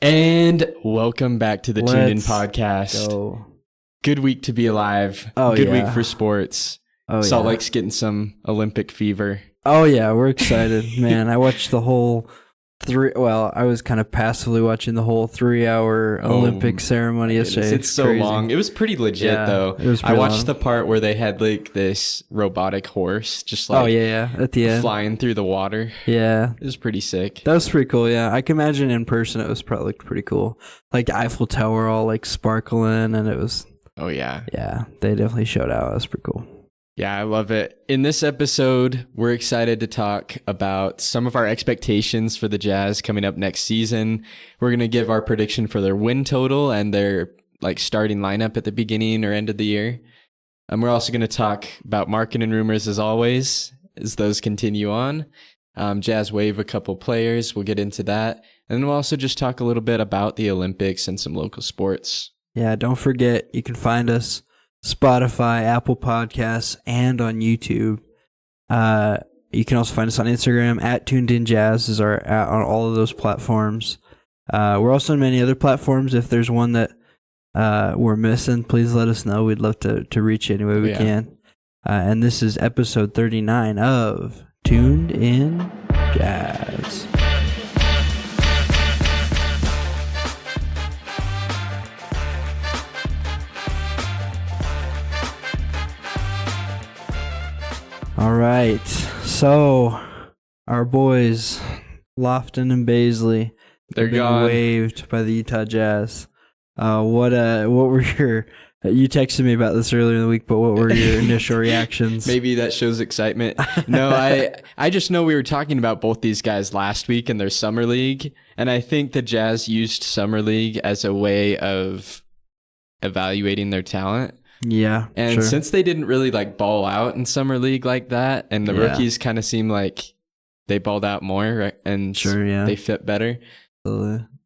And welcome back to the Tuned In Let's podcast. go. Good week to be alive. Oh, Good yeah. week for sports. Oh, Salt yeah. Lake's getting some Olympic fever. Oh, yeah, we're excited. Man, I watched the whole I was kind of passively watching the whole 3-hour Olympic ceremony yesterday. It's so crazy. long. It was pretty legit, though. It was I pretty watched long. the part where they had like this robotic horse just like at the end. flying through the water. Yeah. It was pretty sick. That was pretty cool, yeah. I can imagine in person it was probably pretty cool. Like the Eiffel Tower all like sparkling, and it was... Oh, yeah. Yeah, they definitely showed out. It was pretty cool. Yeah, I love it. In this episode, we're excited to talk about some of our expectations for the Jazz coming up next season. We're going to give our prediction for their win total and their like starting lineup at the beginning or end of the year. And we're also going to talk about marketing rumors as always, as those continue on. Jazz waive a couple players. We'll get into that. And then we'll also just talk a little bit about the Olympics and some local sports. Yeah, don't forget, you can find us Spotify, Apple Podcasts, and on YouTube. You can also find us on Instagram at tunedinjazz is on all of those platforms. We're also on many other platforms. If there's one that we're missing, please let us know. We'd love to reach you any way we can. And this is episode 39 of Tuned In Jazz. All right, so our boys, Lofton and Baisley, They're have been gone. waived by the Utah Jazz. What were your? You texted me about this earlier in the week, but what were your initial reactions? Maybe that shows excitement. No, I just know we were talking about both these guys last week in their summer league, and I think the Jazz used summer league as a way of evaluating their talent. Yeah, And sure. since they didn't really like ball out in summer league like that, and the rookies kind of seem like they balled out more, right? And they fit better.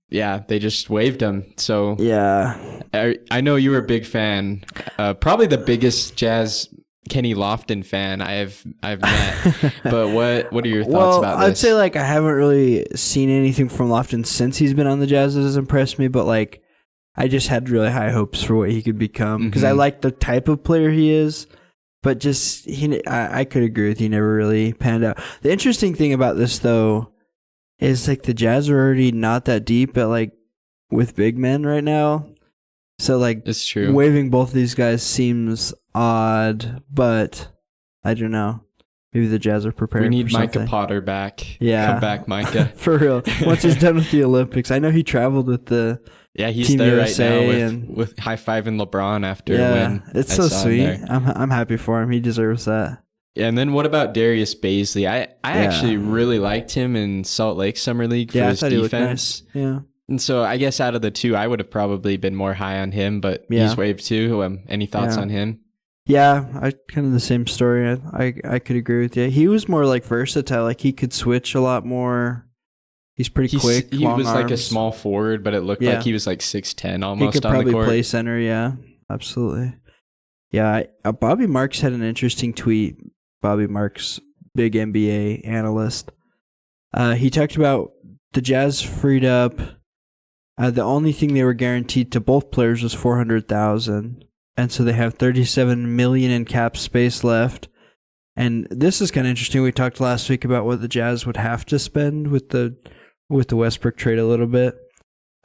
Yeah, they just waived them. So yeah, I know you were a big fan, probably the biggest Jazz Kenny Lofton fan I've met. But what are your thoughts about this? I'd say like I haven't really seen anything from Lofton since he's been on the Jazz that has impressed me, but like I just had really high hopes for what he could become because I like the type of player he is, but just I could agree with you, never really panned out. The interesting thing about this though is like the Jazz are already not that deep at like with big men right now, so like it's true. Waiving both of these guys seems odd, but I don't know. Maybe the Jazz are preparing. We need for Micah something. Potter back. Yeah, come back, Micah. For real. Once he's done with the Olympics, I know he traveled with the. Yeah, he's Team there USA right now with high-fiving LeBron after a win. It's I so saw him sweet. there. I'm happy for him. He deserves that. Yeah, and then what about Darius Baisley? I actually really liked him in Salt Lake Summer League for his I thought he looked defense. nice. Yeah. And so I guess out of the two, I would have probably been more high on him, but he's waived too. Any thoughts on him? Yeah, I kind of the same story. I could agree with you. He was more like versatile. Like he could switch a lot more. He's pretty quick. He was like a arms. small forward, but it looked like he was like 6'10" almost he could on the probably court. play center. Yeah, absolutely. Yeah, Bobby Marks had an interesting tweet. Bobby Marks, big NBA analyst. He talked about the Jazz freed up. The only thing they were guaranteed to both players was $400,000, and so they have $37 million in cap space left. And this is kind of interesting. We talked last week about what the Jazz would have to spend with the Westbrook trade a little bit.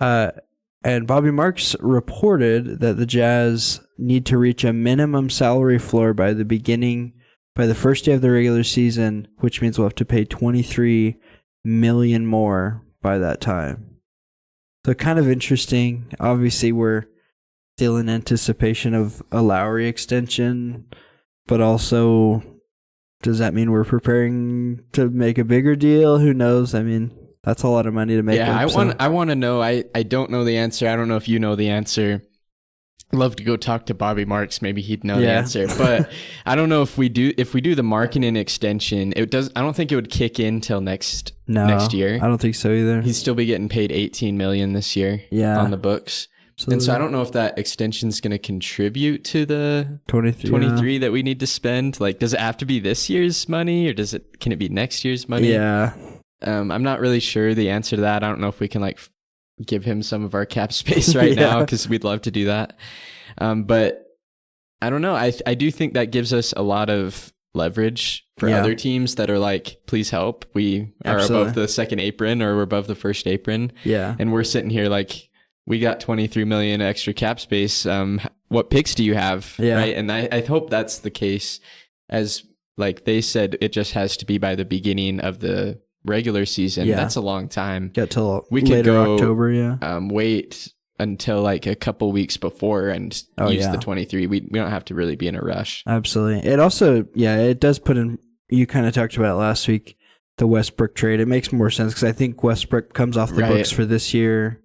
And Bobby Marks reported that the Jazz need to reach a minimum salary floor by the first day of the regular season, which means we'll have to pay $23 million more by that time. So kind of interesting. Obviously, we're still in anticipation of a Lowry extension, but also, does that mean we're preparing to make a bigger deal? Who knows? I mean, that's a lot of money to make. Yeah, I want to know. I don't know the answer. I don't know if you know the answer. I'd love to go talk to Bobby Marks. Maybe he'd know the answer. But I don't know if we do the marketing extension. I don't think it would kick in till next year. I don't think so either. He'd still be getting paid $18 million this year on the books. Absolutely. And so I don't know if that extension is going to contribute to the 23 that we need to spend. Like, does it have to be this year's money, or can it be next year's money? Yeah. I'm not really sure the answer to that. I don't know if we can like give him some of our cap space right now because we'd love to do that. But I don't know. I do think that gives us a lot of leverage for other teams that are like, please help. We are above the second apron or we're above the first apron. Yeah. And we're sitting here like, we got 23 million extra cap space. What picks do you have? Yeah. Right. And I hope that's the case, as like they said, it just has to be by the beginning of the regular season. Yeah. That's a long time. Get till We later could go, October. Yeah. Wait until like a couple weeks before and use the 23. We don't have to really be in a rush. Absolutely. It also, it does put in, you kind of talked about it last week, the Westbrook trade. It makes more sense because I think Westbrook comes off the books for this year.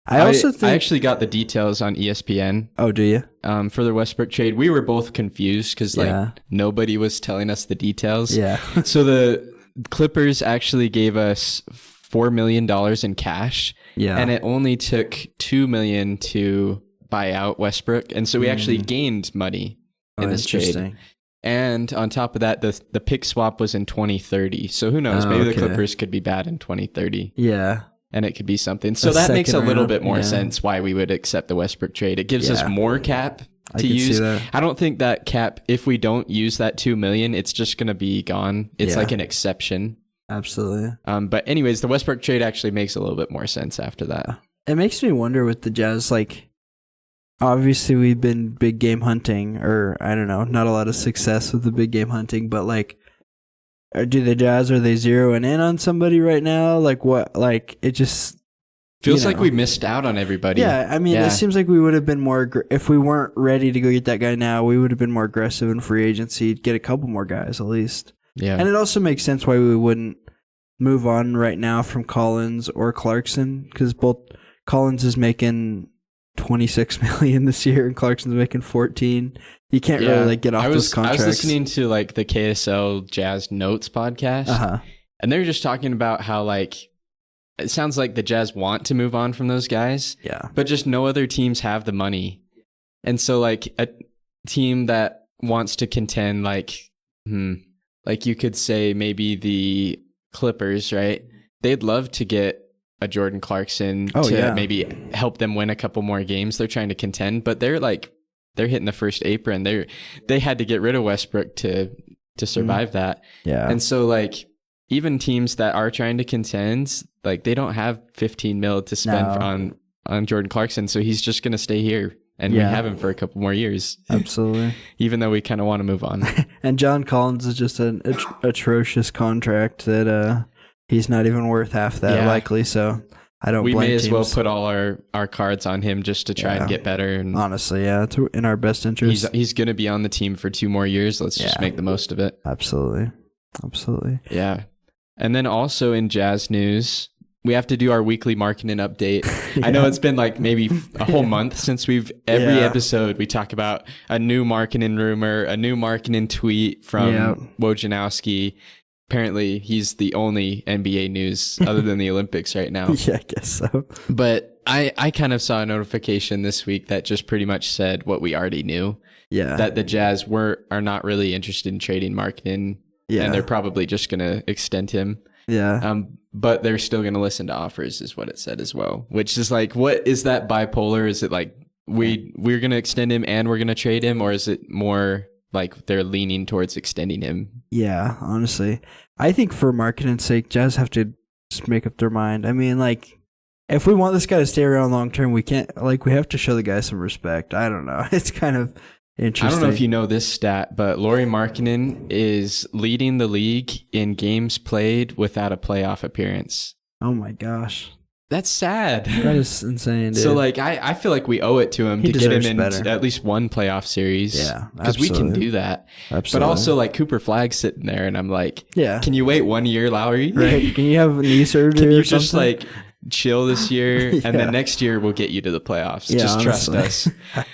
I actually got the details on ESPN. Oh, do you? For the Westbrook trade. We were both confused because nobody was telling us the details. Yeah. So the Clippers actually gave us $4 million in cash. Yeah. And it only took $2 million to buy out Westbrook. And so we actually gained money in this trade. And on top of that, the pick swap was in 2030. So who knows? Maybe the Clippers could be bad in 2030. Yeah. And it could be something. So that makes a little bit more sense why we would accept the Westbrook trade. It gives us more cap to use. I don't think that cap, if we don't use that $2 million, it's just going to be gone. It's like an exception. Absolutely. But anyways, the Westbrook trade actually makes a little bit more sense after that. It makes me wonder with the Jazz, like, obviously we've been big game hunting, or I don't know, not a lot of success with the big game hunting, but like, do the Jazz, are they zeroing in on somebody right now? Like what? Like it just feels like we missed out on everybody. Yeah, I mean, it seems like we would have been more if we weren't ready to go get that guy now. We would have been more aggressive in free agency, get a couple more guys at least. Yeah, and it also makes sense why we wouldn't move on right now from Collins or Clarkson, because both Collins is making $26 million this year and Clarkson's making 14. You can't really like get off those contracts. I was listening to like the KSL Jazz Notes podcast, and they're just talking about how like it sounds like the Jazz want to move on from those guys, but just no other teams have the money, and so like a team that wants to contend, like you could say maybe the Clippers, right? They'd love to get a Jordan Clarkson to maybe help them win a couple more games. They're trying to contend, but they're hitting the first apron. They had to get rid of Westbrook to survive that. Yeah. And so like even teams that are trying to contend, like they don't have 15 mil to spend on Jordan Clarkson. So he's just going to stay here. And we have him for a couple more years. Absolutely. Even though we kind of want to move on. And John Collins is just an atrocious contract that he's not even worth half that likely. So I don't blame teams. We may as well put all our cards on him just to try and get better. And honestly, it's in our best interest. He's going to be on the team for 2 more years. Let's just make the most of it. Absolutely. Yeah. And then also in Jazz news, we have to do our weekly marketing update. I know it's been like maybe a whole month since every episode we talk about a new marketing rumor, a new marketing tweet from Wojnarowski. Apparently, he's the only NBA news other than the Olympics right now. Yeah, I guess so. But I kind of saw a notification this week that just pretty much said what we already knew. Yeah. That the Jazz are not really interested in trading marketing. Yeah. And they're probably just going to extend him. Yeah. But they're still going to listen to offers is what it said as well. Which is like, what is that bipolar? Is it like we're going to extend him and we're going to trade him? Or is it more like they're leaning towards extending him? Yeah, honestly. I think for marketing's sake, Jazz have to just make up their mind. I mean, like, if we want this guy to stay around long term, we can't, like, we have to show the guy some respect. I don't know. It's kind of interesting. I don't know if you know this stat, but Lauri Markkanen is leading the league in games played without a playoff appearance. Oh my gosh. That's sad. That is insane, dude. So, like, I feel like we owe it to him to get him in at least one playoff series. Yeah, because we can do that. Absolutely. But also, like, Cooper Flagg's sitting there, and I'm like, can you wait 1 year, Lowry? Right. Can you have knee surgery Can you or just, something? like, chill this year, and then next year we'll get you to the playoffs. Just trust us.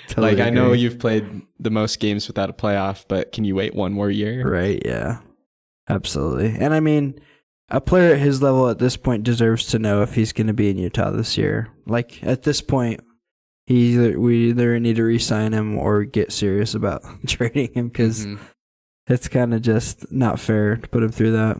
Totally like, I know you've played the most games without a playoff, but can you wait 1 more year? Right, yeah. Absolutely. And, I mean, a player at his level at this point deserves to know if he's going to be in Utah this year. Like, at this point, we either need to re-sign him or get serious about trading him, because it's kind of just not fair to put him through that.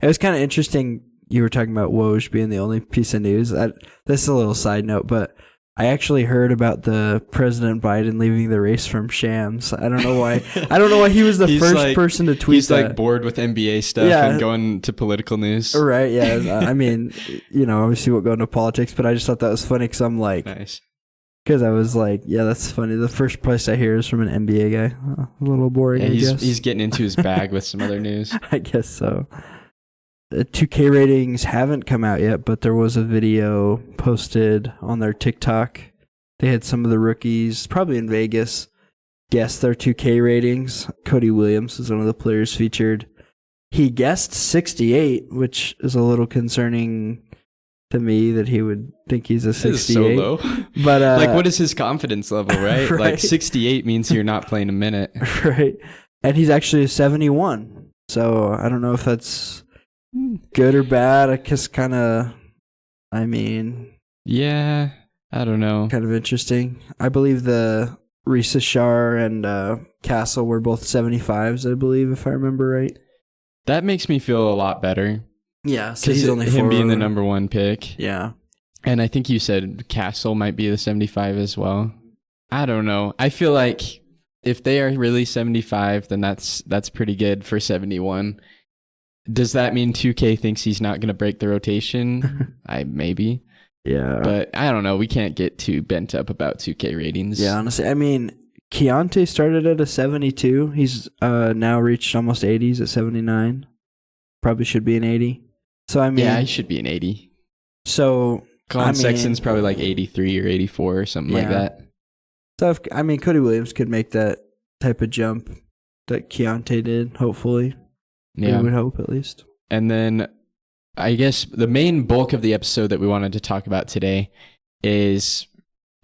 It was kind of interesting you were talking about Woj being the only piece of news. This is a little side note, but I actually heard about the President Biden leaving the race from Shams. I don't know why. I don't know why he was the first person to tweet that. He's like bored with NBA stuff and going to political news. Right, yeah. I mean, obviously we'll go into politics, but I just thought that was funny because I'm like... Nice. Because I was like, yeah, that's funny. The first place I hear is from an NBA guy. A little boring, I guess. He's getting into his bag with some other news. I guess so. The 2K ratings haven't come out yet, but there was a video posted on their TikTok. They had some of the rookies, probably in Vegas, guess their 2K ratings. Cody Williams was one of the players featured. He guessed 68, which is a little concerning to me that he would think he's a 68. So low. But like, what is his confidence level, right? Right? Like 68 means you're not playing a minute. Right. And he's actually a 71. So I don't know if that's good or bad. I guess yeah, I don't know. Kind of interesting. I believe the Risa Shar and Castle were both 75s, I believe, if I remember right. That makes me feel a lot better. Yeah, so he's only him being the number one pick. Yeah. And I think you said Castle might be the 75 as well. I don't know. I feel like if they are really 75, then that's pretty good for 71. Does that mean 2K thinks he's not going to break the rotation? Maybe. Yeah. But I don't know. We can't get too bent up about 2K ratings. Yeah, honestly. I mean, Keontae started at a 72. He's now reached almost 80s at 79. Probably should be an 80. So, I mean... Yeah, he should be an 80. So... Colin Sexton's probably like 83 or 84 or something like that. So, Cody Williams could make that type of jump that Keontae did, hopefully. Yeah. We would hope, at least. And then, I guess, the main bulk of the episode that we wanted to talk about today is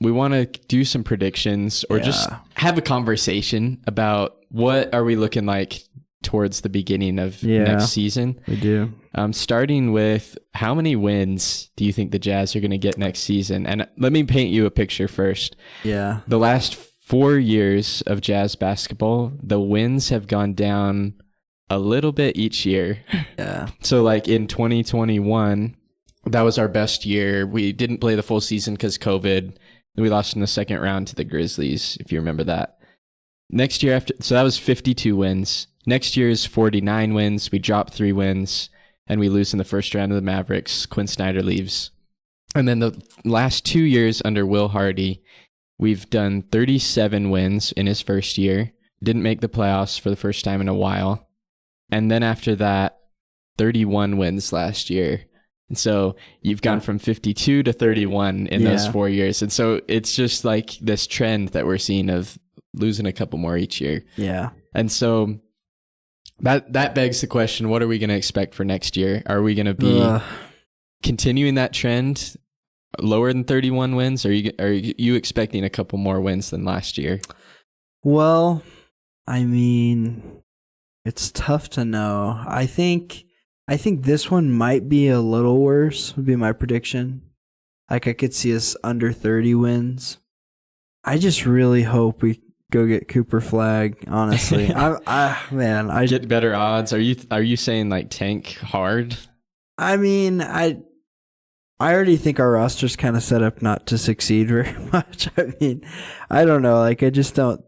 we want to do some predictions or just have a conversation about what are we looking like towards the beginning of next season. We do. Starting with, how many wins do you think the Jazz are going to get next season? And let me paint you a picture first. Yeah. The last 4 years of Jazz basketball, the wins have gone down a little bit each year. Yeah. So like in 2021, that was our best year. We didn't play the full season because COVID. We lost in the second round to the Grizzlies, if you remember that. Next year so that was 52 wins. Next year is 49 wins. We drop 3 wins, and we lose in the first round of the Mavericks. Quinn Snyder leaves. And then the last 2 years under Will Hardy, we've done 37 wins in his first year. Didn't make the playoffs for the first time in a while. And then after that, 31 wins last year. And so you've gone from 52 to 31 in those 4 years. And so it's just like this trend that we're seeing of losing a couple more each year. Yeah. And so that begs the question, what are we going to expect for next year? Are we going to be continuing that trend lower than 31 wins? Or are you expecting a couple more wins than last year? Well, I mean, it's tough to know. I think this one might be a little worse, would be my prediction. Like, I could see us under 30 wins. I just really hope we go get Cooper Flag, honestly. I get better odds. Are you saying like tank hard? I mean, I already think our roster's kind of set up not to succeed very much. I mean, I don't know. Like, I just don't.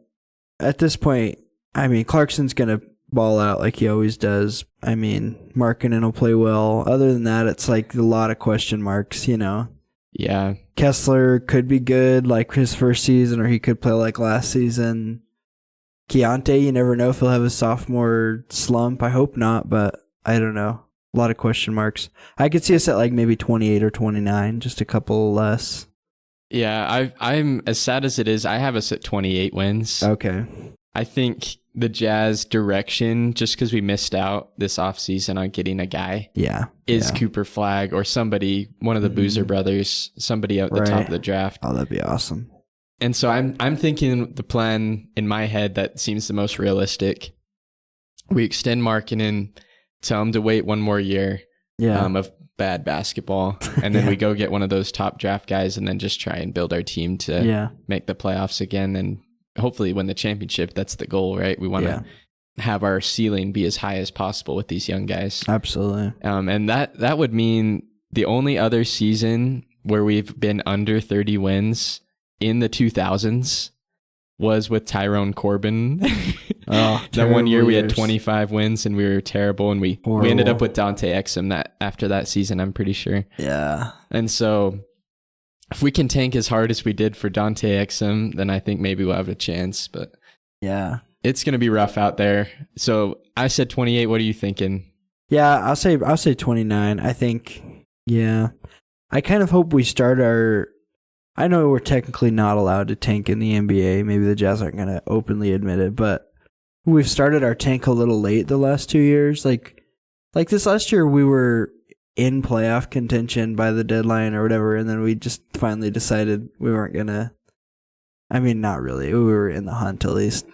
At this point, I mean, Clarkson's gonna ball out like he always does. I mean, Markkanen will play well. Other than that, it's like a lot of question marks, Yeah. Kessler could be good like his first season, or he could play like last season. Keontae, you never know if he'll have a sophomore slump. I hope not, but I don't know. A lot of question marks. I could see us at like maybe 28 or 29, just a couple less. Yeah, I'm as sad as it is, I have us at 28 wins. Okay. I think the Jazz direction, just because we missed out this offseason on getting a guy, is Cooper Flag or somebody, one of the Boozer brothers, somebody at the top of the draft. Oh, that'd be awesome. And so I'm thinking the plan in my head that seems the most realistic. We extend Markkanen, tell him to wait one more year of bad basketball, and then we go get one of those top draft guys, and then just try and build our team to make the playoffs again and hopefully win the championship. That's the goal, right? We want to have our ceiling be as high as possible with these young guys. Absolutely. And that would mean the only other season where we've been under 30 wins in the 2000s was with Tyrone Corbin. That one year we had 25 wins and we were terrible, and we ended up with Dante Exum after that season, I'm pretty sure. Yeah. And so if we can tank as hard as we did for Dante Exum, then I think maybe we'll have a chance. But yeah, it's going to be rough out there. So I said 28. What are you thinking? Yeah, I'll say 29. I think, yeah. I kind of hope we start our... I know we're technically not allowed to tank in the NBA. Maybe the Jazz aren't going to openly admit it, but we've started our tank a little late the last 2 years. Like this last year, we were in playoff contention by the deadline or whatever, and then we just finally decided we weren't going to... I mean, not really. We were in the hunt at least.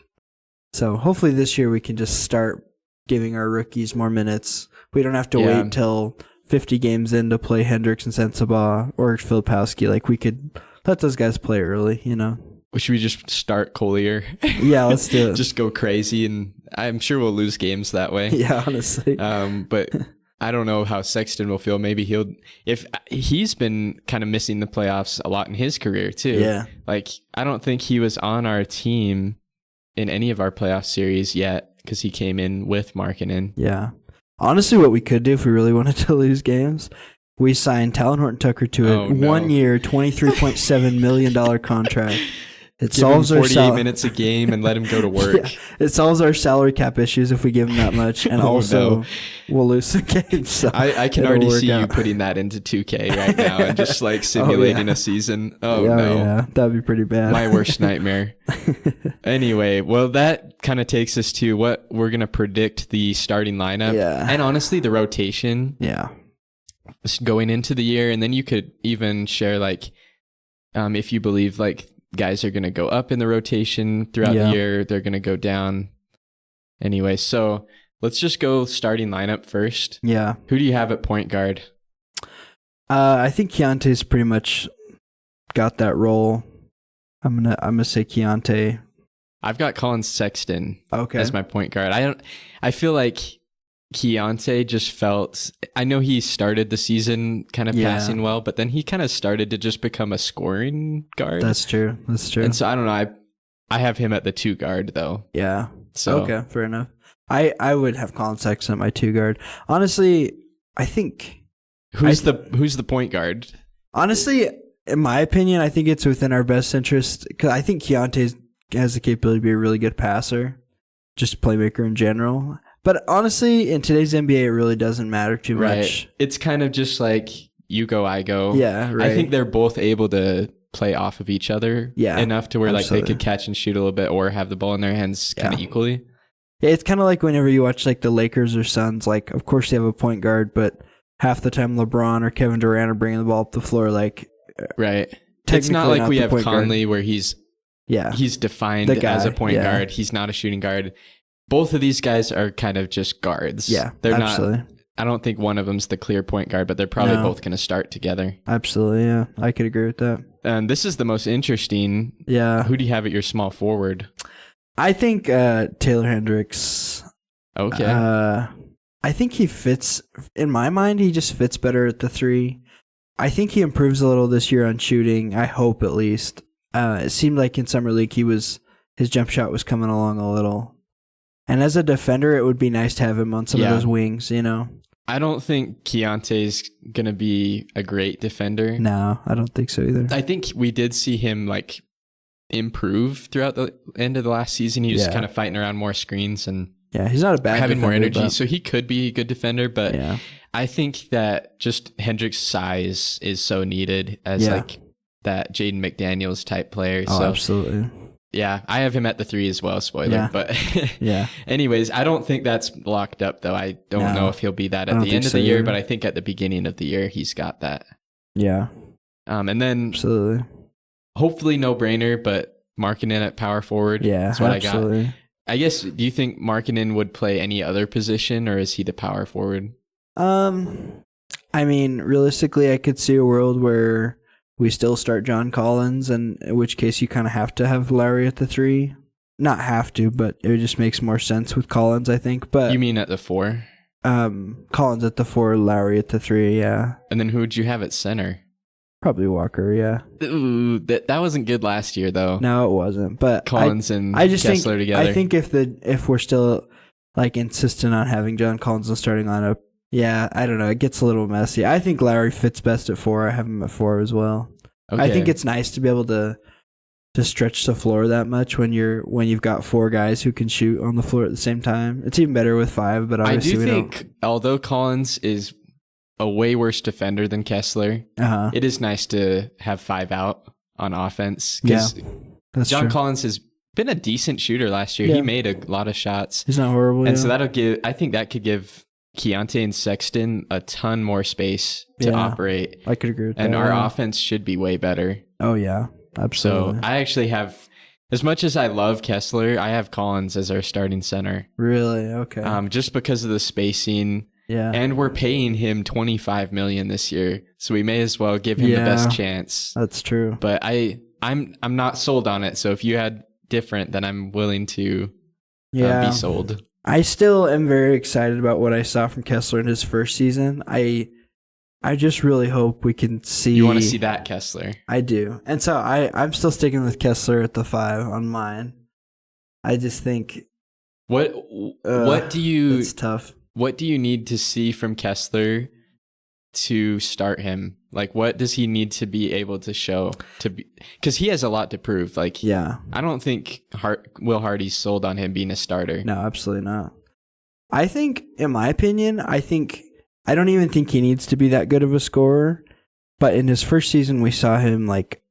So hopefully this year we can just start giving our rookies more minutes. We don't have to wait till 50 games in to play Hendricks and Sensabaugh or Filipowski. Like, we could let those guys play early, you know? Should we just start Collier? Yeah, let's do it. Just go crazy, and I'm sure we'll lose games that way. Yeah, honestly. But I don't know how Sexton will feel. Maybe if he's been kind of missing the playoffs a lot in his career too. Yeah. Like, I don't think he was on our team in any of our playoff series yet because he came in with Markkanen. Yeah. Honestly, what we could do if we really wanted to lose games, we signed Talon Horton-Tucker to a 1 year, $23.7 million contract. It give solves him our 48 minutes a game and let him go to work. Yeah, it solves our salary cap issues if we give him that much, and also we'll lose the game. So I can already see you putting that into 2K right now and just like simulating a season. Yeah, that'd be pretty bad. My worst nightmare. Anyway, well, that kind of takes us to what we're going to predict the starting lineup. Yeah. And honestly, the rotation. Yeah. Going into the year, and then you could even share like if you believe like guys are going to go up in the rotation throughout the year, they're going to go down. Anyway, so let's just go starting lineup first. Yeah. Who do you have at point guard? I think Keontae's pretty much got that role. I'm gonna say Keontae. I've got Colin Sexton as my point guard. I feel like Keontae just felt, I know he started the season kind of passing well, but then he kind of started to just become a scoring guard. That's true. And so I don't know. I have him at the 2 guard though. Yeah. So okay, fair enough. I would have Colin Sexton at my 2 guard. Honestly, I think who's the point guard? Honestly, in my opinion, I think it's within our best interest because I think Keontae has the capability to be a really good passer, just playmaker in general. But honestly, in today's NBA, it really doesn't matter too much. It's kind of just like you go, I go. Yeah, right. I think they're both able to play off of each other enough to where like they could catch and shoot a little bit or have the ball in their hands kind of equally. Yeah, it's kind of like whenever you watch like the Lakers or Suns, like of course they have a point guard, but half the time LeBron or Kevin Durant are bringing the ball up the floor. Like, right. It's not like we have Conley where he's defined as a point guard. He's not a shooting guard. Both of these guys are kind of just guards. Yeah, they're absolutely. not. I don't think one of them's the clear point guard, but they're probably both going to start together. Absolutely, yeah. I could agree with that. And this is the most interesting. Yeah. Who do you have at your small forward? I think Taylor Hendricks. Okay. I think he fits, in my mind, he just fits better at the 3. I think he improves a little this year on shooting. I hope at least. It seemed like in Summer League his jump shot was coming along a little. And as a defender, it would be nice to have him on some of those wings, you know? I don't think Keontae's going to be a great defender. No, I don't think so either. I think we did see him like improve throughout the end of the last season. He was kind of fighting around more screens and he's not a bad having defender, more energy. So he could be a good defender, but I think that just Hendricks' size is so needed as like that Jaden McDaniels type player. Oh, absolutely. Yeah, I have him at the 3 as well, spoiler. But anyways, I don't think that's locked up, though. I don't know if he'll be that at the end of the year, but I think at the beginning of the year, he's got that. Yeah. And then absolutely. Hopefully no brainer, but Markkanen at power forward. Yeah, that's what absolutely. I got. I guess, do you think Markkanen would play any other position, or is he the power forward? I mean, realistically, I could see a world where we still start John Collins, and in which case you kind of have to have Lowry at the 3. not have to, but it just makes more sense with Collins, I think. But You mean at the 4? Collins at the 4, Lowry at the 3, yeah. And then who would you have at center? Probably Walker, yeah. Ooh, that wasn't good last year, though. No, it wasn't. But Collins and I just Kessler think, together. I think if we're still like insistent on having John Collins in the starting lineup, yeah, I don't know. It gets a little messy. I think Lowry fits best at 4. I have him at 4 as well. Okay. I think it's nice to be able to stretch the floor that much when you've got 4 guys who can shoot on the floor at the same time. It's even better with 5, but obviously I do think, although Collins is a way worse defender than Kessler, it is nice to have 5 out on offense. Yeah, that's John true. Collins has been a decent shooter last year. Yeah. He made a lot of shots. He's not horrible. And so I think that could give Keontae and Sexton a ton more space to operate. I could agree with and that. our offense should be way better. Oh, yeah. Absolutely. So I actually have, as much as I love Kessler, I have Collins as our starting center. Really? Okay. Just because of the spacing. Yeah. And we're paying him $25 million this year, so we may as well give him the best chance. That's true. But I'm not sold on it. So if you had different, then I'm willing to be sold. I still am very excited about what I saw from Kessler in his first season. I just really hope we can see. You want to see that Kessler? I do, and so I'm still sticking with Kessler at the 5 on mine. I just think what do you? It's tough. What do you need to see from Kessler to start him? Like, what does he need to be able to show to be? Because he has a lot to prove. Like, yeah, I don't think Will Hardy's sold on him being a starter. No, absolutely not. I think, in my opinion, I don't even think he needs to be that good of a scorer. But in his first season, we saw him like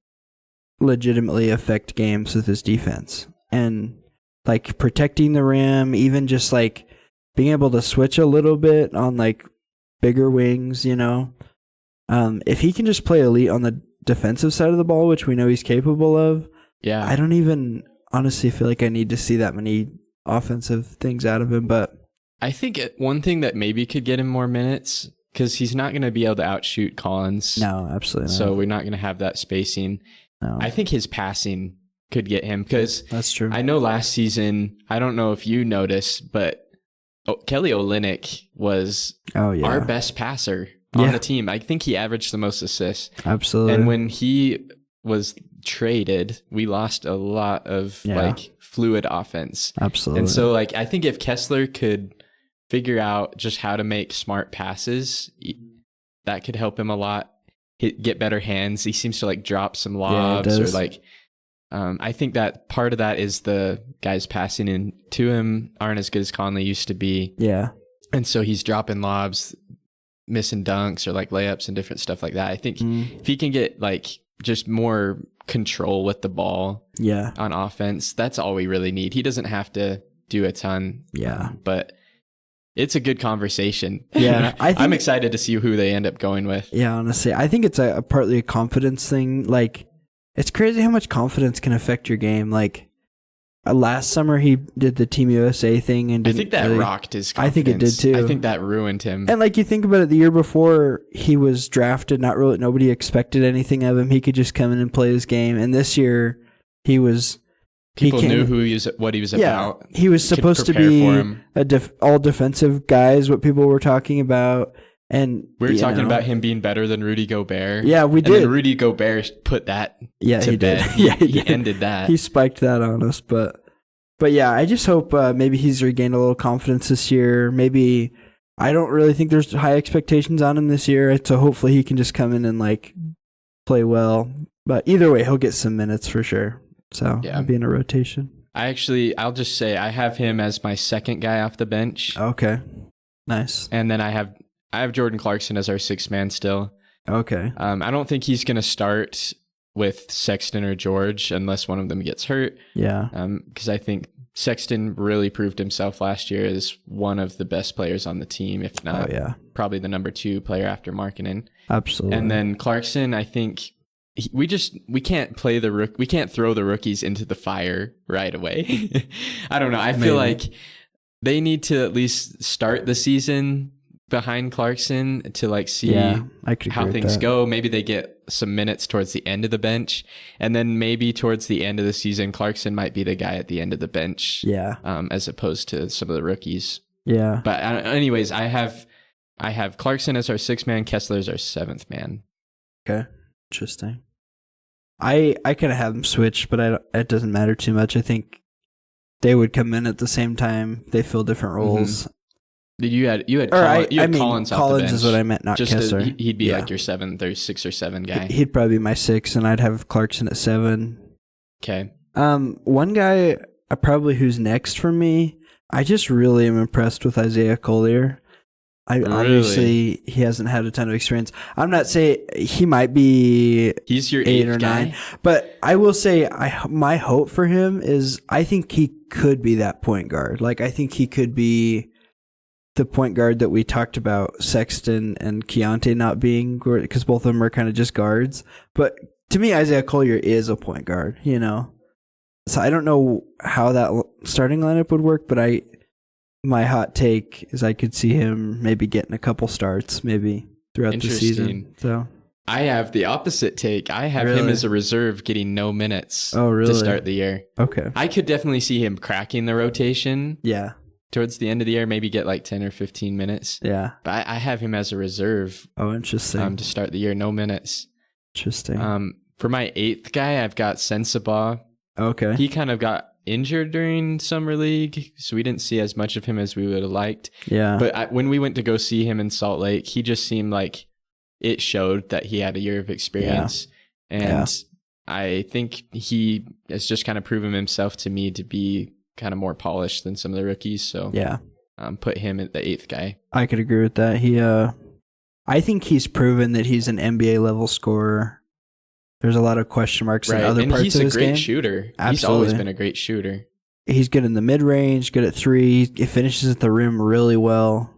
legitimately affect games with his defense and like protecting the rim, even just like being able to switch a little bit on like bigger wings, you know. If he can just play elite on the defensive side of the ball, which we know he's capable of, yeah, I don't even honestly feel like I need to see that many offensive things out of him. But I think one thing that maybe could get him more minutes, because he's not going to be able to outshoot Collins. No, absolutely not. So we're not going to have that spacing. No. I think his passing could get him, because that's true. I know last season, I don't know if you noticed, but Kelly Olynyk was our best passer on the team. I think he averaged the most assists. Absolutely. And when he was traded, we lost a lot of like fluid offense. Absolutely. And so like I think if Kessler could figure out just how to make smart passes, that could help him a lot. Get better hands. He seems to like drop some lobs or like I think that part of that is the guys passing in to him aren't as good as Conley used to be. Yeah. And so he's dropping lobs, missing dunks or like layups and different stuff like that. I think if he can get like just more control with the ball on offense, that's all we really need. He doesn't have to do a ton. Yeah. But it's a good conversation. Yeah. I'm excited to see who they end up going with. Yeah, honestly. I think it's a partly a confidence thing. Like, it's crazy how much confidence can affect your game. Like, last summer he did the Team USA thing, and I think that rocked his confidence. I think it did too. I think that ruined him. And like you think about it, the year before he was drafted, nobody expected anything of him. He could just come in and play his game. And this year people knew what he was about. He was supposed to be all defensive guy is what people were talking about. And we were talking about him being better than Rudy Gobert. Yeah, we did. And then Rudy Gobert put that to bed. Yeah, he ended that. He spiked that on us. But yeah, I just hope maybe he's regained a little confidence this year. Maybe I don't really think there's high expectations on him this year. So hopefully he can just come in and like play well. But either way, he'll get some minutes for sure. So he'll be in a rotation. I'll just say I have him as my second guy off the bench. Okay. Nice. And then I have Jordan Clarkson as our sixth man still. Okay. I don't think he's going to start with Sexton or George unless one of them gets hurt. Yeah. Because I think Sexton really proved himself last year as one of the best players on the team, if not probably the number 2 player after Markkanen. Absolutely. And then Clarkson, I think we can't throw the rookies into the fire right away. I don't know. I feel like they need to at least start the season behind Clarkson to like see I could how agree with things that. go. Maybe they get some minutes towards the end of the bench, and then maybe towards the end of the season, Clarkson might be the guy at the end of the bench. Yeah. As opposed to some of the rookies. Yeah. But anyways, I have Clarkson as our 6th man, Kessler as our 7th man. Okay. Interesting. I kind of have them switched, but it doesn't matter too much. I think they would come in at the same time. They fill different roles. You had Collins off the bench. Is what I meant, not Kessler. He'd be like your 7th or 6 or 7 guy. He'd probably be my 6, and I'd have Clarkson at 7. Okay. One guy probably who's next for me, I just really am impressed with Isaiah Collier. Obviously, he hasn't had a ton of experience. I'm not saying he might be. He's your 8 or 9 guy, but I will say my hope for him is I think he could be that point guard. Like I think he could be the point guard that we talked about Sexton and Keontae not being, because both of them are kind of just guards. But to me, Isaiah Collier is a point guard. You know, so I don't know how that starting lineup would work, but my hot take is I could see him maybe getting a couple starts maybe throughout the season. So I have the opposite take. I have him as a reserve getting no minutes to start the year. Okay. I could definitely see him cracking the rotation. Yeah. Towards the end of the year, maybe get like 10 or 15 minutes. Yeah. But I have him as a reserve. Oh, interesting. To start the year, no minutes. Interesting. For my 8th guy, I've got Sensabaugh. Okay. He kind of got injured during summer league, so we didn't see as much of him as we would have liked. Yeah. But when we went to go see him in Salt Lake, he just seemed like it showed that he had a year of experience. Yeah. And I think he has just kind of proven himself to me to be kind of more polished than some of the rookies. So put him at the 8th guy. I could agree with that. I think he's proven that he's an NBA level scorer. There's a lot of question marks in other parts of his game. He's a great shooter. Absolutely. He's always been a great shooter. He's good in the mid-range, good at 3. He finishes at the rim really well.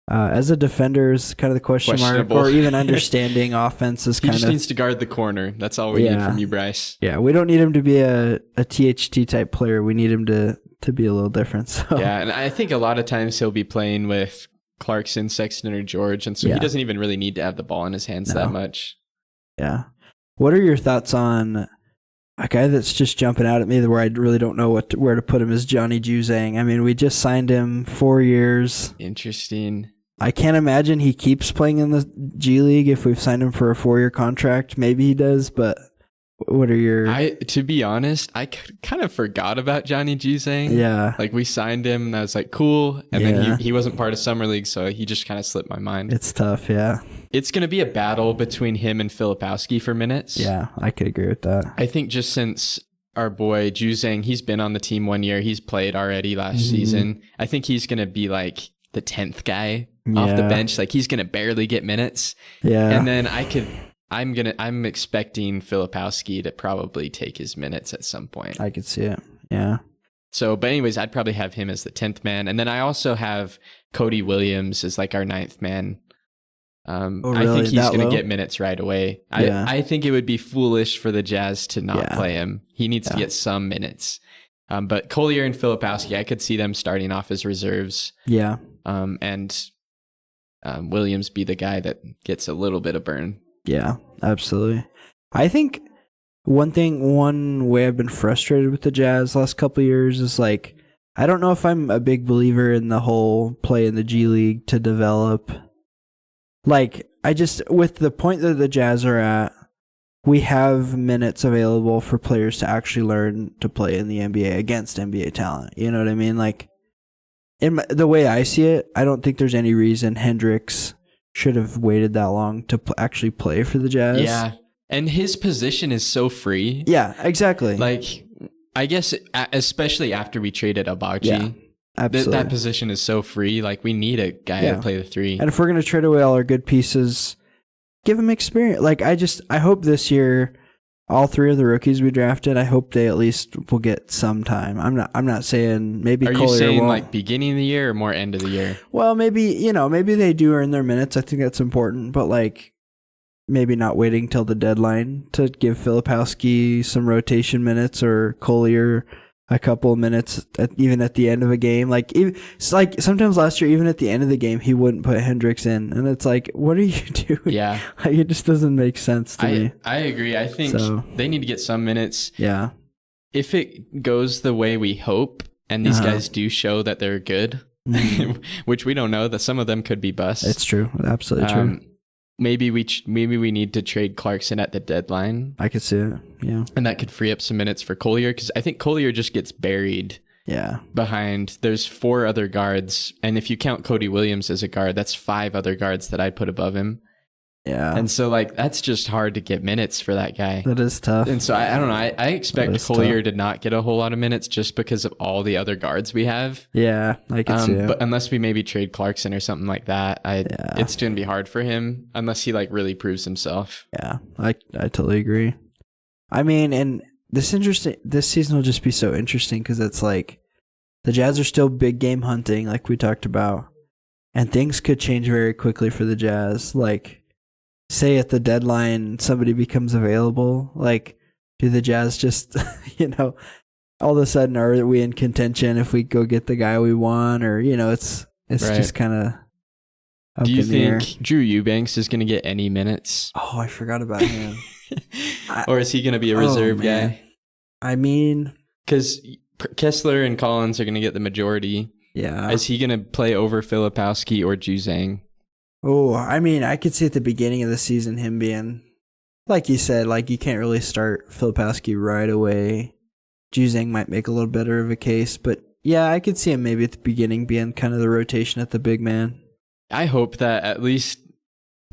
As a defender is kind of the question mark, or even understanding offense is kind of... He just needs to guard the corner. That's all we need from you, Bryce. Yeah, we don't need him to be a THT type player. We need him to be a little different. So. Yeah, and I think a lot of times he'll be playing with Clarkson, Sexton, or George, and so he doesn't even really need to have the ball in his hands that much. Yeah. What are your thoughts on a guy that's just jumping out at me where I really don't know where to put him is Johnny Juzang? I mean, we just signed him 4 years. Interesting. I can't imagine he keeps playing in the G League if we've signed him for a 4-year contract. Maybe he does, but what are your... To be honest, I kind of forgot about Johnny Juzang. Yeah. Like we signed him and I was like, cool. And then he wasn't part of Summer League, so he just kind of slipped my mind. It's tough, yeah. It's going to be a battle between him and Filipowski for minutes. Yeah, I could agree with that. I think just since our boy Juzang, he's been on the team 1 year. He's played already last season. I think he's going to be like the 10th guy off the bench. Like he's going to barely get minutes. Yeah. And then I'm expecting Filipowski to probably take his minutes at some point. I could see it. Yeah. So, but anyways, I'd probably have him as the 10th man. And then I also have Cody Williams as like our 9th man. I think he's going to get minutes right away. I think it would be foolish for the Jazz to not play him. He needs to get some minutes. But Collier and Filipowski, I could see them starting off as reserves. Yeah. And Williams be the guy that gets a little bit of burn. Yeah, absolutely. I think one way I've been frustrated with the Jazz last couple of years is like, I don't know if I'm a big believer in the whole play in the G League to develop. Like, with the point that the Jazz are at, we have minutes available for players to actually learn to play in the NBA against NBA talent. You know what I mean? Like, the way I see it, I don't think there's any reason Hendricks should have waited that long to actually play for the Jazz. Yeah, and his position is so free. Yeah, exactly. Like, I guess, especially after we traded Agbaji. Yeah. Absolutely. That position is so free. Like, we need a guy to play the 3. And if we're going to trade away all our good pieces, give him experience. Like, I hope this year, all 3 of the rookies we drafted, I hope they at least will get some time. I'm not saying maybe Collier Are you saying won't. like beginning of the year or more end of the year? Well, maybe they do earn their minutes. I think that's important, but like maybe not waiting till the deadline to give Filipowski some rotation minutes or Collier a couple of minutes, even at the end of a game. Like, it's like sometimes last year, even at the end of the game, he wouldn't put Hendricks in. And it's like, what are you doing? Yeah. Like, it just doesn't make sense to me. I agree. I think they need to get some minutes. Yeah. If it goes the way we hope, and these guys do show that they're good, which we don't know, that some of them could be busts. It's true. Absolutely true. Maybe we need to trade Clarkson at the deadline. I could see it. Yeah. And that could free up some minutes for Collier, because I think Collier just gets buried. Yeah. Behind, there's 4 other guards, and if you count Cody Williams as a guard, that's 5 other guards that I'd put above him. Yeah. And so, like, that's just hard to get minutes for that guy. That is tough. And so I don't know. I expect Collier to not get a whole lot of minutes just because of all the other guards we have. Yeah, I can see it. But unless we maybe trade Clarkson or something like that, it's going to be hard for him unless he, like, really proves himself. Yeah, I totally agree. I mean, and this season will just be so interesting because it's like the Jazz are still big game hunting, like we talked about, and things could change very quickly for the Jazz. Like, say at the deadline somebody becomes available, like, do the Jazz just, all of a sudden are we in contention if we go get the guy we want, or it's right. Just kind of up. Do you think Drew Eubanks is going to get any minutes? Oh, I forgot about him. Or is he going to be a reserve guy? I mean, because Kessler and Collins are going to get the majority. Yeah. Is he going to play over Filipowski or Juzang? Oh, I mean, I could see at the beginning of the season him being, like you said, like you can't really start Filipowski right away. Juzang might make a little better of a case, but yeah, I could see him maybe at the beginning being kind of the rotation at the big man. I hope that at least,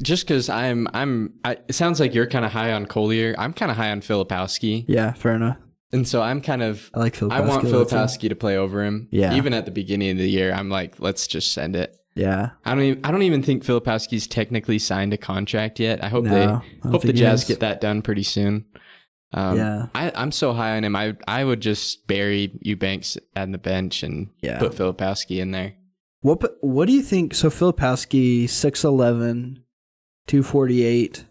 just because it sounds like you're kind of high on Collier. I'm kind of high on Filipowski. Yeah, fair enough. And so I'm kind of, I like Filipowski. I want Filipowski to play over him. Yeah. Even at the beginning of the year, I'm like, let's just send it. Yeah. I don't even think Filipowski's technically signed a contract yet. I hope the Jazz get that done pretty soon. I'm so high on him. I would just bury Eubanks on the bench and put Filipowski in there. What do you think? So Filipowski, 6'11", 248.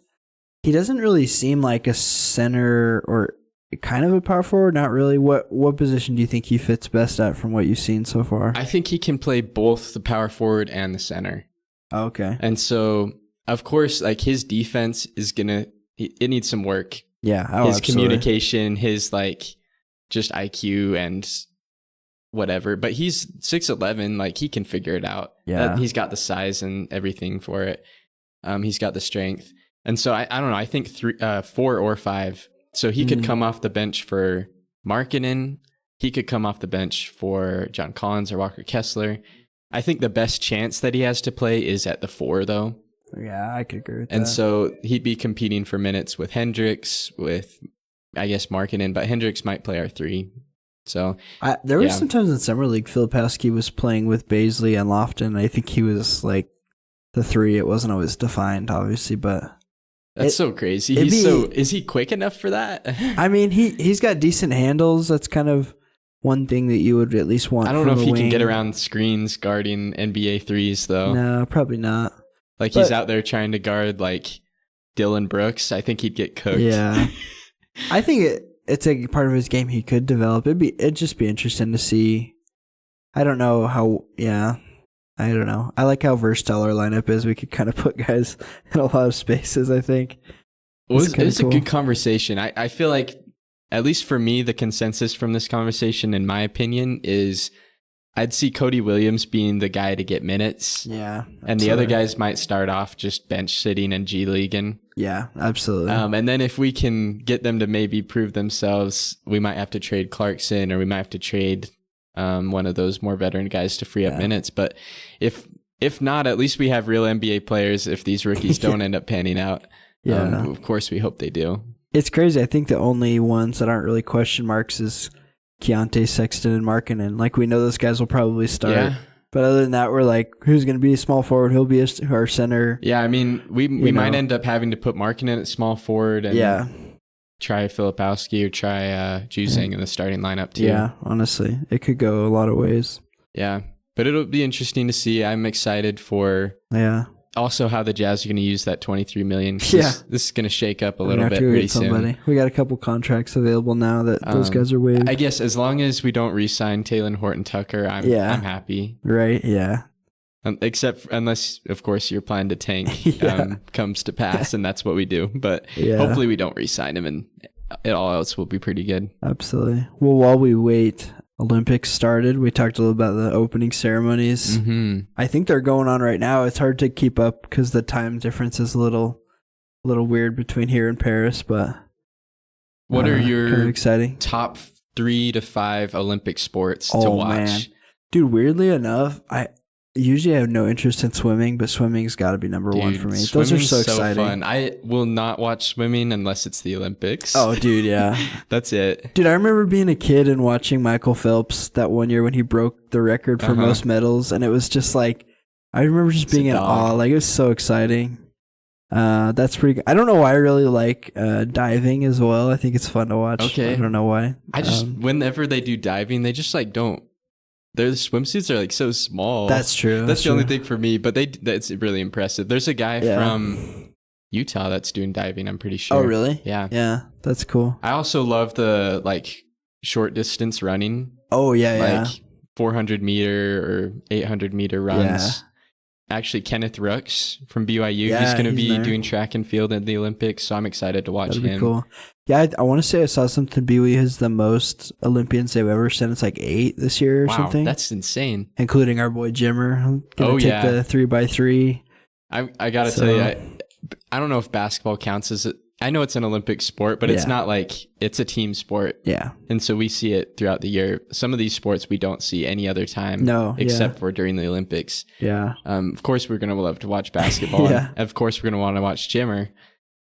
He doesn't really seem like a center or kind of a power forward. Not really. What position do you think he fits best at from what you've seen so far? I think he can play both the power forward and the center. Oh, okay. And so, of course, like his defense it needs some work. Yeah. His absolutely. Communication, his like just IQ and whatever. But he's 6'11", like he can figure it out. Yeah. He's got the size and everything for it. He's got the strength. And so I don't know. I think 4 or 5. So he could come off the bench for Markkanen. He could come off the bench for John Collins or Walker Kessler. I think the best chance that he has to play is at the 4, though. Yeah, I could agree with that. And so he'd be competing for minutes with Hendricks, with, I guess, Markkanen, but Hendricks might play our 3. So there was sometimes in Summer League, Filipowski was playing with Baisley and Lofton. I think he was like the 3. It wasn't always defined, obviously, but... That's so crazy. Is he quick enough for that? I mean, he's got decent handles. That's kind of one thing that you would at least want. I don't know if he can get around screens guarding NBA 3s, though. No, probably not. Like, he's out there trying to guard, like, Dylan Brooks. I think he'd get cooked. Yeah. I think it's a part of his game he could develop. It'd just be interesting to see. I don't know how, I don't know. I like how versatile our lineup is. We could kind of put guys in a lot of spaces, I think. Well, it's cool. A good conversation. I feel like, at least for me, the consensus from this conversation, in my opinion, is I'd see Cody Williams being the guy to get minutes. Yeah. And the other guys might start off just bench sitting and G Leaguing. Yeah, absolutely. And then if we can get them to maybe prove themselves, we might have to trade Clarkson, or we might have to trade one of those more veteran guys to free up minutes. But if not, at least we have real NBA players if these rookies don't end up panning out. Yeah. Of course, we hope they do. It's crazy. I think the only ones that aren't really question marks is Keontae, Sexton, and Markkanen. Like, we know those guys will probably start. Yeah. But other than that, we're like, who's going to be a small forward? He'll be our center. Yeah, I mean, we might end up having to put Markkanen at small forward and try Filipowski or try Juzang in the starting lineup too. Yeah, honestly. It could go a lot of ways. Yeah, but it'll be interesting to see. I'm excited for also how the Jazz are going to use that $23 million. Yeah. This is going to shake up a We're little gonna bit have to go pretty get somebody. soon. We got a couple contracts available now that those guys are waived. I guess as long as we don't re-sign Taylor Horton Tucker, I'm happy. Right? Yeah. Except unless, of course, your plan to tank comes to pass, and that's what we do. But hopefully we don't re-sign him, and all else will be pretty good. Absolutely. Well, while we wait, Olympics started. We talked a little about the opening ceremonies. Mm-hmm. I think they're going on right now. It's hard to keep up because the time difference is a little weird between here and Paris. But what are your kind of exciting top 3 to 5 Olympic sports to watch? Man. Dude, weirdly enough, I usually have no interest in swimming, but swimming's got to be number one for me. Those are so exciting. Fun. I will not watch swimming unless it's the Olympics. Oh, dude, yeah. That's it. Dude, I remember being a kid and watching Michael Phelps that one year when he broke the record for most medals, and it was just like, I remember just being in awe. Like, it was so exciting. That's pretty good. I don't know why I really like diving as well. I think it's fun to watch. Okay. I don't know why. I just, whenever they do diving, they just like don't. Their swimsuits are like so small. That's true. That's the only thing for me, but that's really impressive. There's a guy from Utah that's doing diving, I'm pretty sure. Oh, really? Yeah. Yeah, that's cool. I also love the like short distance running. Oh, yeah, like 400 meter or 800 meter runs. Yeah. Actually, Kenneth Rooks from BYU, he's going to be doing track and field at the Olympics, so I'm excited to watch him. That'd be cool. Yeah, I want to say I saw something. BYU has the most Olympians they've ever sent. It's like 8 this year or something. That's insane. Including our boy Jimmer. Gonna take the 3x3. I got to tell you, I don't know if basketball counts as I know it's an Olympic sport, but it's not like it's a team sport. Yeah. And so we see it throughout the year. Some of these sports we don't see any other time. No. Except for during the Olympics. Yeah. Of course, we're going to love to watch basketball. Yeah. And of course, we're going to want to watch Jimmer.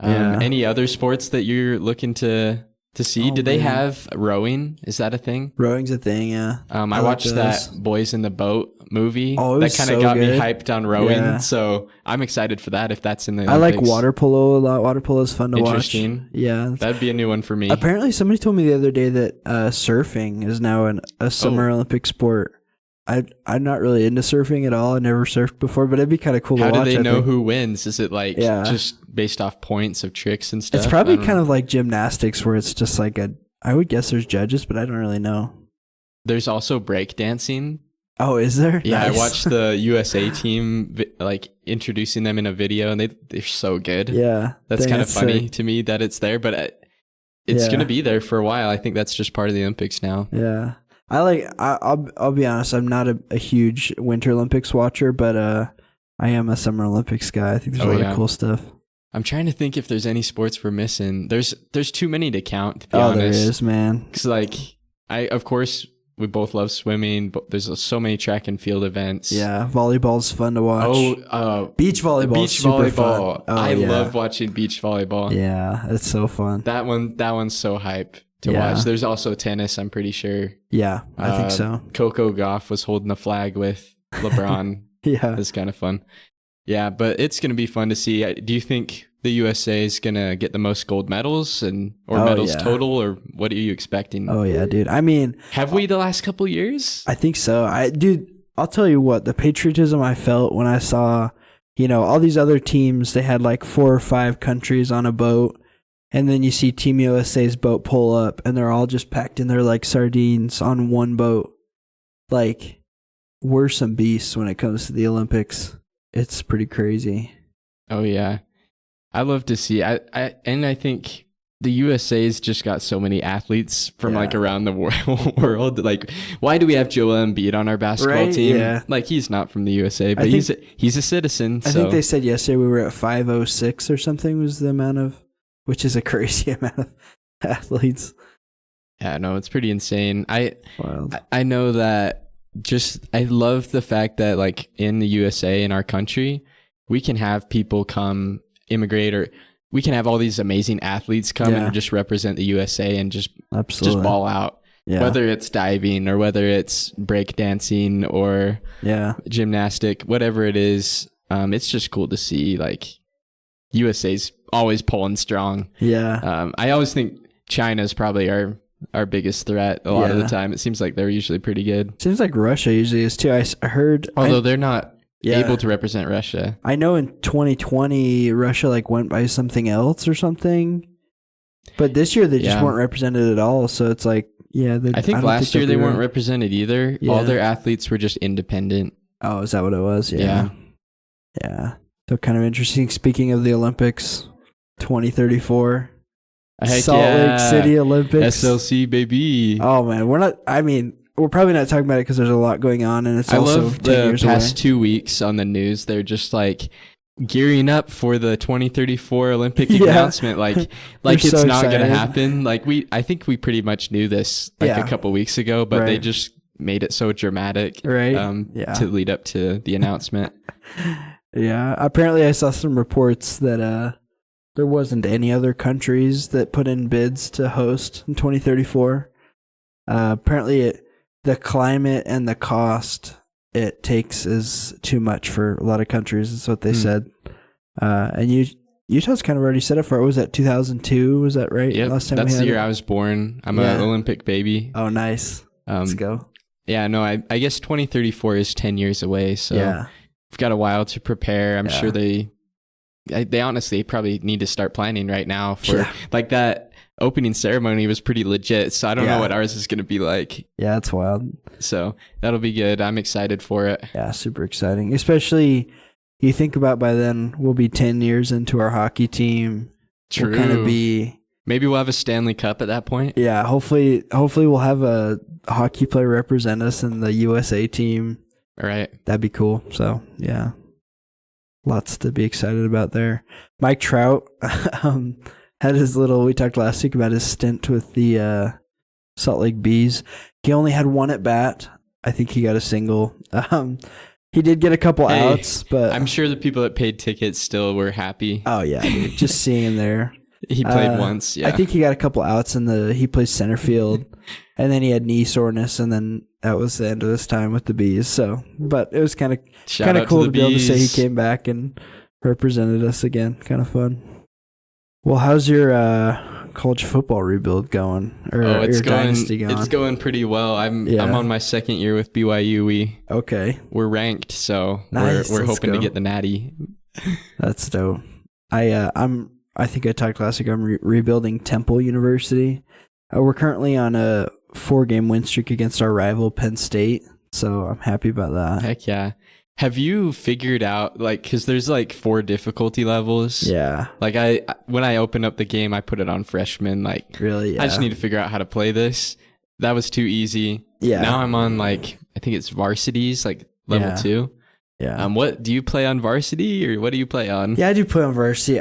Any other sports that you're looking to see? Did they have rowing? Is that a thing? Rowing's a thing, yeah. I watched that Boys in the Boat movie. Oh, it was that kind of so got good. me hyped on rowing. Yeah. So I'm excited for that if that's in the Olympics. I like water polo a lot. Water polo is fun to watch. Interesting. Yeah. That'd be a new one for me. Apparently, somebody told me the other day that surfing is now a summer Olympic sport. I'm not really into surfing at all. I never surfed before, but it'd be kind of cool to watch. How do they know who wins? Is it like just based off points of tricks and stuff? It's probably kind of like gymnastics where it's just like I would guess there's judges, but I don't really know. There's also break dancing. Oh, is there? Yeah, Nice. I watched the USA team like introducing them in a video, and they're so good. Yeah, that's kind of funny to me that it's there, but it's going to be there for a while. I think that's just part of the Olympics now. Yeah, I'll be honest. I'm not a huge Winter Olympics watcher, but I am a Summer Olympics guy. I think there's a lot of cool stuff. I'm trying to think if there's any sports we're missing. There's too many to count, to be honest. There is, man. Because of course, we both love swimming, but there's so many track and field events. Yeah, volleyball's fun to watch. Beach volleyball. Beach volleyball. I love watching beach volleyball. Yeah, it's so fun. That one's so hype to watch. There's also tennis, I'm pretty sure. Yeah, I think so. Coco Gauff was holding the flag with LeBron. Yeah. It's kind of fun. Yeah, but it's going to be fun to see. Do you think the USA is going to get the most gold medals or medals total, or what are you expecting? Oh, yeah, dude. I mean... Have we the last couple years? I think so. Dude, I'll tell you what, the patriotism I felt when I saw, all these other teams, they had like 4 or 5 countries on a boat, and then you see Team USA's boat pull up, and they're all just packed in there like sardines on one boat. Like, we're some beasts when it comes to the Olympics. It's pretty crazy. Oh, yeah. I love to see. I think the USA's just got so many athletes from like around the world. Like, why do we have Joel Embiid on our basketball team? Yeah. Like, he's not from the USA, but he's a citizen. I think they said yesterday we were at 506 or something was the amount of, which is a crazy amount of athletes. Yeah, no, it's pretty insane. I know that. I love the fact that like in the USA, in our country, we can have people come immigrate, or we can have all these amazing athletes come and just represent the USA and just ball out. Yeah. Whether it's diving or whether it's break dancing or gymnastic, whatever it is, it's just cool to see. Like USA's always pulling strong. Yeah. I always think China's probably our biggest threat a lot of the time. It seems like they're usually pretty good. Seems like Russia usually is too. I heard... Although they're not able to represent Russia. I know in 2020 Russia like went by something else or something, but this year they just weren't represented at all. So it's like, I think last year they weren't represented either. Yeah. All their athletes were just independent. Oh, is that what it was? Yeah. So kind of interesting. Speaking of the Olympics, 2034. Salt Lake City Olympics. SLC, baby. Oh, man. We're probably not talking about it because there's a lot going on, and it's I also love 10 years the past away. 2 weeks on the news. They're just like gearing up for the 2034 Olympic announcement. Like it's so not going to excited. happen. Like I think we pretty much knew this a couple weeks ago, but they just made it so dramatic to lead up to the announcement. Yeah. Apparently I saw some reports that there wasn't any other countries that put in bids to host in 2034. Apparently the climate and the cost it takes is too much for a lot of countries. That's what they said. And Utah's kind of already set up for it. Was that 2002? Was that right? Yep. Last time that's the year it? I was born. I'm an Olympic baby. Oh, nice. Let's go. Yeah, no, I guess 2034 is 10 years away. So we've got a while to prepare. I'm sure they honestly probably need to start planning right now for like that opening ceremony was pretty legit. So I don't know what ours is going to be like. Yeah, it's wild. So that'll be good. I'm excited for it. Yeah, super exciting. Especially you think about by then we'll be 10 years into our hockey team. True. We'll kind of be... Maybe we'll have a Stanley Cup at that point. Yeah, hopefully we'll have a hockey player represent us in the USA team. All right. That'd be cool. So, yeah. Lots to be excited about there. Mike Trout had his we talked last week about his stint with the Salt Lake Bees. He only had one at bat. I think he got a single. He did get a couple outs, but... I'm sure the people that paid tickets still were happy. Oh, yeah, dude. Just seeing him there. He played once, I think he got a couple outs he plays center field, and then he had knee soreness, and then that was the end of his time with the Bees. So, but it was kind of cool to be able to say he came back and represented us again. Kind of fun. Well, how's your college football rebuild going? Or your dynasty going? It's going pretty well. I'm on my second year with BYU. We're ranked, so nice. we're hoping to get the Natty. That's dope. I think I talked last week. I'm rebuilding Temple University. We're currently on a 4-game win streak against our rival Penn State, so I'm happy about that. Heck yeah. Have you figured out, because there's 4 difficulty levels? Yeah. When I open up the game, I put it on freshman. Really? Yeah. I just need to figure out how to play this. That was too easy. Yeah. Now I'm on, I think it's varsities, level 2. Yeah. What do you play on varsity, or what do you play on? Yeah, I do play on varsity.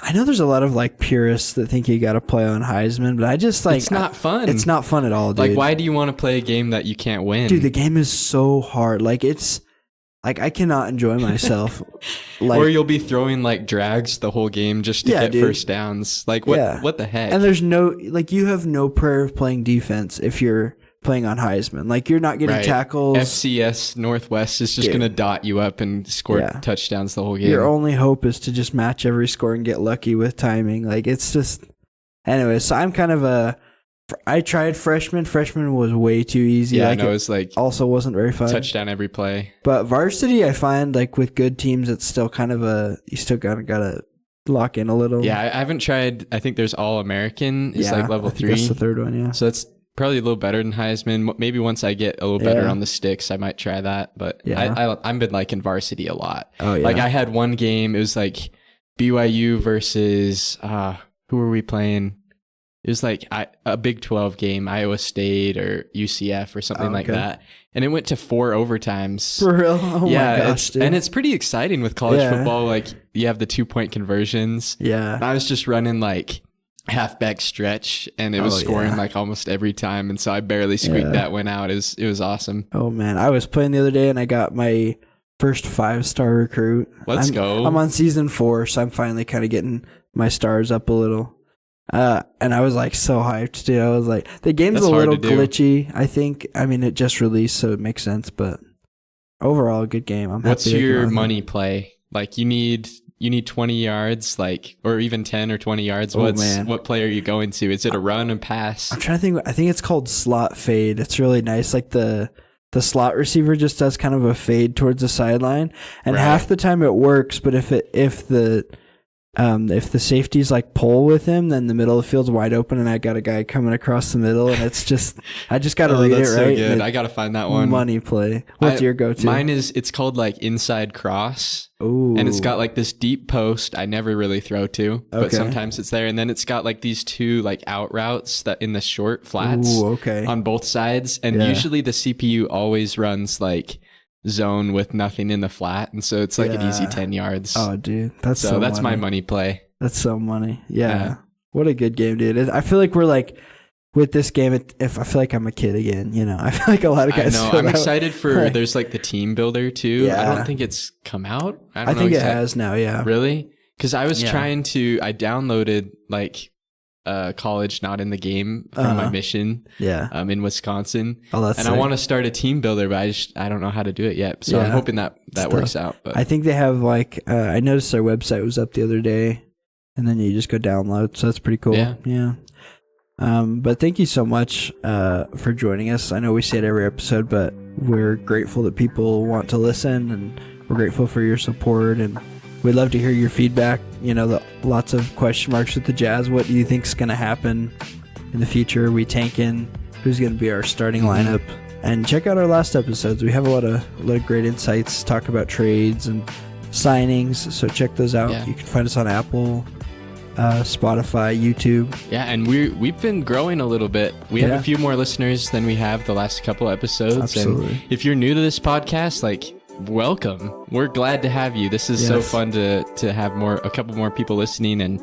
I know there's a lot of purists that think you got to play on Heisman, but I just it's not fun. It's not fun at all, dude. Why do you want to play a game that you can't win? Dude, the game is so hard. It's I cannot enjoy myself. Or you'll be throwing drags the whole game just to get first downs. What the heck? And there's no you have no prayer of playing defense if you're playing on Heisman. You're not getting tackles. FCS Northwest is just going to dot you up and score touchdowns the whole game. Your only hope is to just match every score and get lucky with timing. It's just... Anyway, so I'm kind of I tried freshman. Freshman was way too easy. Yeah, no, it's also wasn't very fun. Touchdown every play. But varsity, I find with good teams, it's still kind of you still gotta lock in a little. Yeah, I haven't tried. I think there's All-American. It's level 3. That's the third one, yeah. So it's probably a little better than Heisman. Maybe once I get a little better on the sticks, I might try that. But I've been liking varsity a lot. Oh, yeah. I had one game. It was BYU versus who were we playing? It was a Big 12 game, Iowa State or UCF or something like that. And it went to 4 overtimes. For real? Oh my gosh, dude. And it's pretty exciting with college football. You have the 2-point conversions. Yeah. And I was just running halfback stretch, and it was scoring almost every time, and so I barely squeaked that one out. It was awesome. Oh man, I was playing the other day and I got my first 5-star recruit. Let's go. I'm on season 4, so I'm finally kind of getting my stars up a little. And I was so hyped, dude. I was the game's a little glitchy, I think. I mean, it just released, so it makes sense, but overall, a good game. What's your money play? You need 20 yards, or even 10 or 20 yards. What play are you going to? Is it a run and pass? I'm trying to think. I think it's called slot fade. It's really nice. The the slot receiver just does kind of a fade towards the sideline, and Right. half the time it works. But if the safeties like pull with him, then the middle of the field's wide open, and I got a guy coming across the middle, and it's just I just got to read it that's right. so good. and I gotta find that one. Money play. What's your go-to? Mine it's called like inside cross. Ooh. And it's got like this deep post I never really throw to, but Okay. sometimes it's there. And then it's got like these two like out routes that in the short flats Ooh, okay. on both sides. And Yeah. usually the CPU always runs like zone with nothing in the flat. And so it's like an easy Yeah. 10 yards. Oh, dude, that's so so that's my money. money play. That's so money. Yeah. Yeah. What a good game, dude. I feel like we're like with this game. If I feel like I'm a kid again, you know. I feel like a lot of I guys. know. feel I'm that way. excited for there's like the team builder too. I Yeah. don't think it's come out. I I don't know think it exactly. has now. Yeah. Really? Because I was Yeah. I downloaded like college not in the game from my mission Yeah. in Wisconsin. Oh, that's. And sick. I want to start a team builder, but I don't know how to do it yet. So I'm Yeah. hoping that Stuff. works out. But I think they have like. I noticed their website was up the other day, and then you just go download. So that's pretty cool. Yeah. Yeah. But thank you so much for joining us. I know we say it every episode, but we're grateful that people want to listen, and we're grateful for your support, and we'd love to hear your feedback. You know, lots of question marks with the Jazz. What do you think's going to happen in the future? Are we tanking? Who's going to be our starting lineup? And check out our last episodes. We have a lot of great insights, talk about trades and signings. So check those out. Yeah. You can find us on Apple, Spotify, YouTube. yeah, and we've been growing a little bit. We have Yeah. a few more listeners than we have the last couple episodes. Absolutely. And if you're new to this podcast, like, welcome. We're glad to have you. This is so Yes. fun to have a couple more people listening, and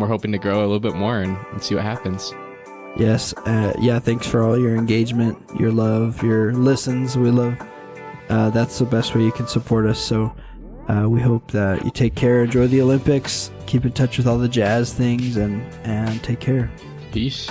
we're hoping to grow a little bit more and see what happens. Yes. Thanks for all your engagement, your love, your listens. We love. That's the best way you can support us. So we hope that you take care, enjoy the Olympics, keep in touch with all the Jazz things, and take care. Peace.